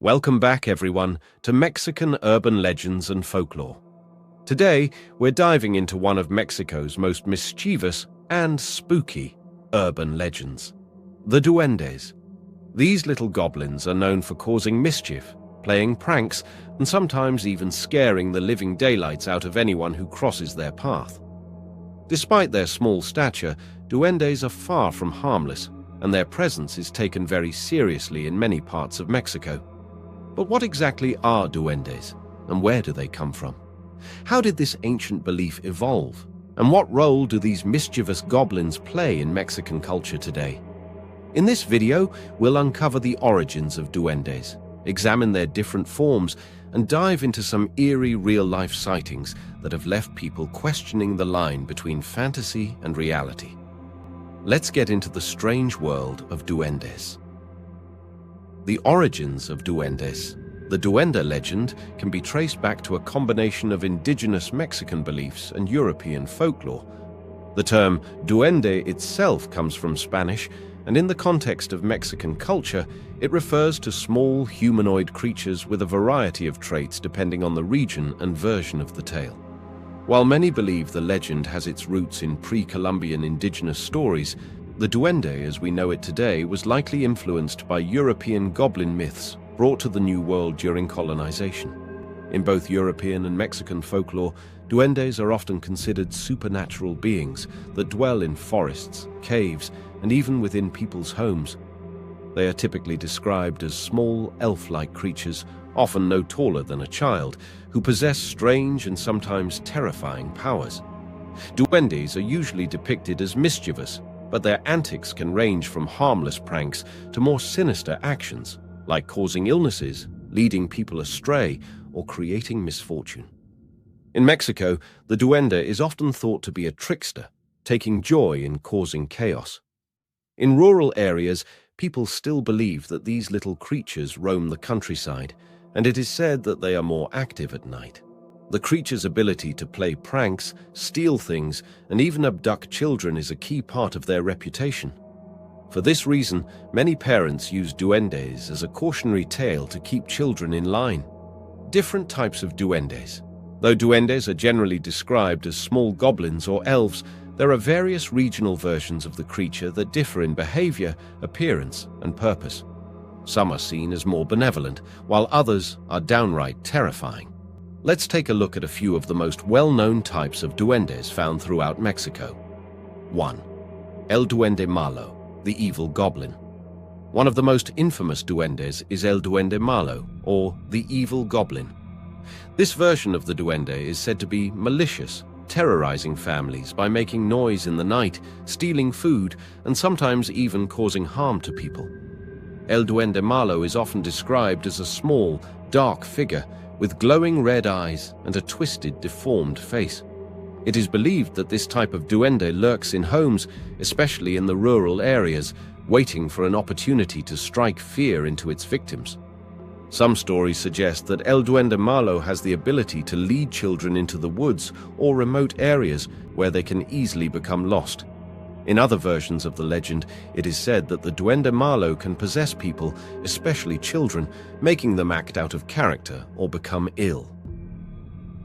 Welcome back, everyone, to Mexican urban legends and folklore. Today, we're diving into one of Mexico's most mischievous and spooky urban legends, the Duendes. These little goblins are known for causing mischief, playing pranks, and sometimes even scaring the living daylights out of anyone who crosses their path. Despite their small stature, Duendes are far from harmless, and their presence is taken very seriously in many parts of Mexico. But what exactly are Duendes, and where do they come from? How did this ancient belief evolve? And what role do these mischievous goblins play in Mexican culture today? In this video, we'll uncover the origins of Duendes, examine their different forms, and dive into some eerie real-life sightings that have left people questioning the line between fantasy and reality. Let's get into the strange world of Duendes. The origins of Duendes. The Duende legend can be traced back to a combination of indigenous Mexican beliefs and European folklore. The term duende itself comes from Spanish, and in the context of Mexican culture, it refers to small humanoid creatures with a variety of traits depending on the region and version of the tale. While many believe the legend has its roots in pre-Columbian indigenous stories, the duende as we know it today was likely influenced by European goblin myths brought to the New World during colonization. In both European and Mexican folklore, duendes are often considered supernatural beings that dwell in forests, caves, and even within people's homes. They are typically described as small, elf-like creatures, often no taller than a child, who possess strange and sometimes terrifying powers. Duendes are usually depicted as mischievous, but their antics can range from harmless pranks to more sinister actions, like causing illnesses, leading people astray, or creating misfortune. In Mexico, the duende is often thought to be a trickster, taking joy in causing chaos. In rural areas, people still believe that these little creatures roam the countryside, and it is said that they are more active at night. The creature's ability to play pranks, steal things, and even abduct children is a key part of their reputation. For this reason, many parents use duendes as a cautionary tale to keep children in line. Different types of duendes. Though duendes are generally described as small goblins or elves, there are various regional versions of the creature that differ in behavior, appearance, and purpose. Some are seen as more benevolent, while others are downright terrifying. Let's take a look at a few of the most well-known types of duendes found throughout Mexico. 1. El Duende Malo, the evil goblin. One of the most infamous duendes is El Duende Malo, or the evil goblin. This version of the duende is said to be malicious, terrorizing families by making noise in the night, stealing food, and sometimes even causing harm to people. El Duende Malo is often described as a small, dark figure with glowing red eyes and a twisted, deformed face. It is believed that this type of duende lurks in homes, especially in the rural areas, waiting for an opportunity to strike fear into its victims. Some stories suggest that El Duende Malo has the ability to lead children into the woods or remote areas where they can easily become lost. In other versions of the legend, it is said that the Duende Malo can possess people, especially children, making them act out of character or become ill.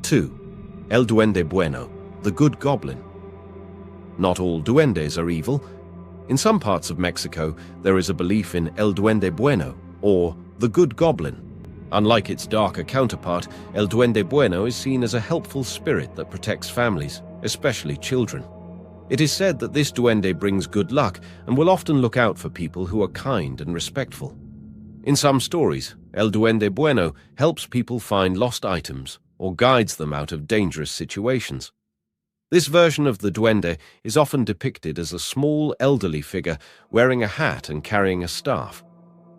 2. El Duende Bueno, the good goblin. Not all duendes are evil. In some parts of Mexico, there is a belief in El Duende Bueno, or the good goblin. Unlike its darker counterpart, El Duende Bueno is seen as a helpful spirit that protects families, especially children. It is said that this duende brings good luck and will often look out for people who are kind and respectful. In some stories, El Duende Bueno helps people find lost items or guides them out of dangerous situations. This version of the duende is often depicted as a small elderly figure wearing a hat and carrying a staff.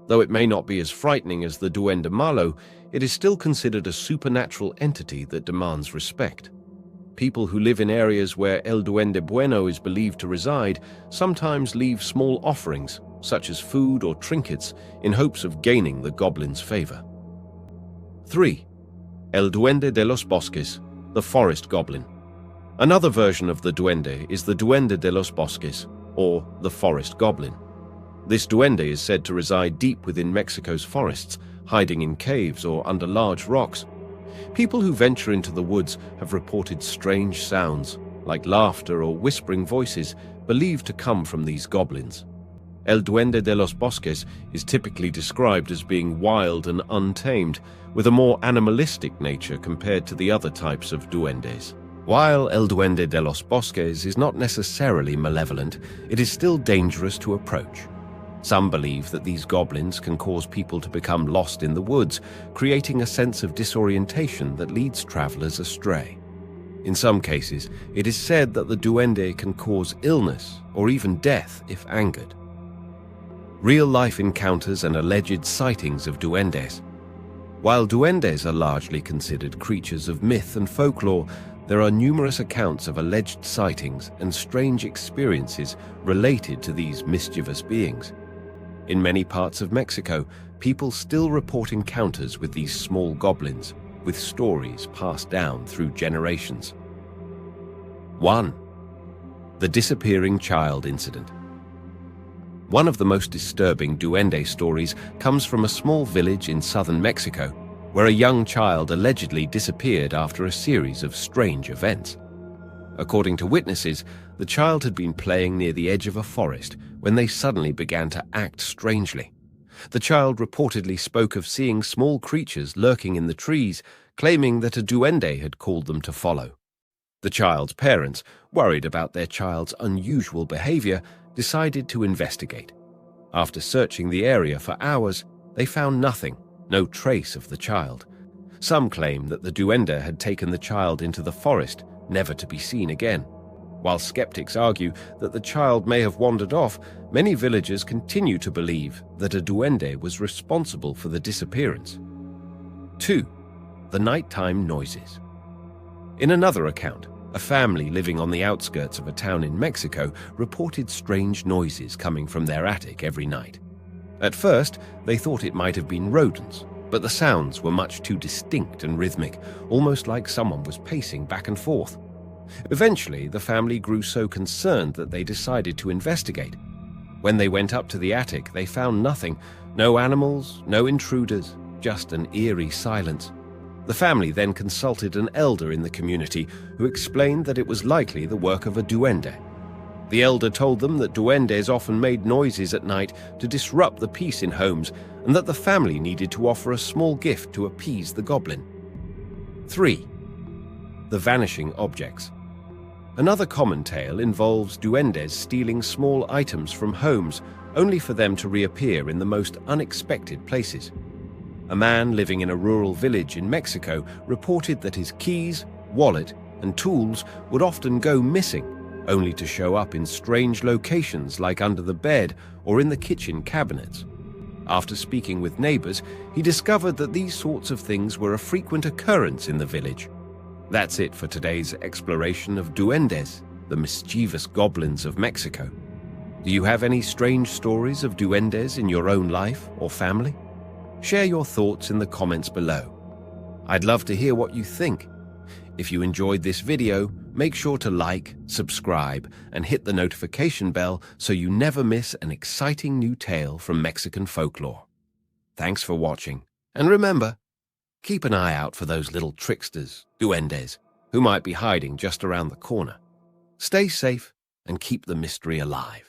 Though it may not be as frightening as the Duende Malo, it is still considered a supernatural entity that demands respect. People who live in areas where El Duende Bueno is believed to reside sometimes leave small offerings, such as food or trinkets, in hopes of gaining the goblin's favor. 3. El Duende de los Bosques, the forest goblin. Another version of the duende is the Duende de los Bosques, or the forest goblin. This duende is said to reside deep within Mexico's forests, hiding in caves or under large rocks. People who venture into the woods have reported strange sounds, like laughter or whispering voices, believed to come from these goblins. El Duende de los Bosques is typically described as being wild and untamed, with a more animalistic nature compared to the other types of duendes. While El Duende de los Bosques is not necessarily malevolent, it is still dangerous to approach. Some believe that these goblins can cause people to become lost in the woods, creating a sense of disorientation that leads travelers astray. In some cases, it is said that the duende can cause illness or even death if angered. Real-life encounters and alleged sightings of duendes. While duendes are largely considered creatures of myth and folklore, there are numerous accounts of alleged sightings and strange experiences related to these mischievous beings. In many parts of Mexico, people still report encounters with these small goblins, with stories passed down through generations. 1. The disappearing child incident. One of the most disturbing duende stories comes from a small village in southern Mexico, where a young child allegedly disappeared after a series of strange events. According to witnesses, the child had been playing near the edge of a forest when they suddenly began to act strangely. The child reportedly spoke of seeing small creatures lurking in the trees, claiming that a duende had called them to follow. The child's parents, worried about their child's unusual behavior, decided to investigate. After searching the area for hours, they found nothing, no trace of the child. Some claim that the duende had taken the child into the forest, never to be seen again. While skeptics argue that the child may have wandered off, many villagers continue to believe that a duende was responsible for the disappearance. 2. The nighttime noises. In another account, a family living on the outskirts of a town in Mexico reported strange noises coming from their attic every night. At first, they thought it might have been rodents, but the sounds were much too distinct and rhythmic, almost like someone was pacing back and forth. Eventually, the family grew so concerned that they decided to investigate. When they went up to the attic, they found nothing, no animals, no intruders, just an eerie silence. The family then consulted an elder in the community who explained that it was likely the work of a duende. The elder told them that duendes often made noises at night to disrupt the peace in homes and that the family needed to offer a small gift to appease the goblin. 3. The vanishing objects. Another common tale involves duendes stealing small items from homes, only for them to reappear in the most unexpected places. A man living in a rural village in Mexico reported that his keys, wallet, and tools would often go missing, only to show up in strange locations like under the bed or in the kitchen cabinets. After speaking with neighbors, he discovered that these sorts of things were a frequent occurrence in the village. That's it for today's exploration of duendes, the mischievous goblins of Mexico. Do you have any strange stories of duendes in your own life or family? Share your thoughts in the comments below. I'd love to hear what you think. If you enjoyed this video, make sure to like, subscribe, and hit the notification bell so you never miss an exciting new tale from Mexican folklore. Thanks for watching, and remember, keep an eye out for those little tricksters, duendes, who might be hiding just around the corner. Stay safe and keep the mystery alive.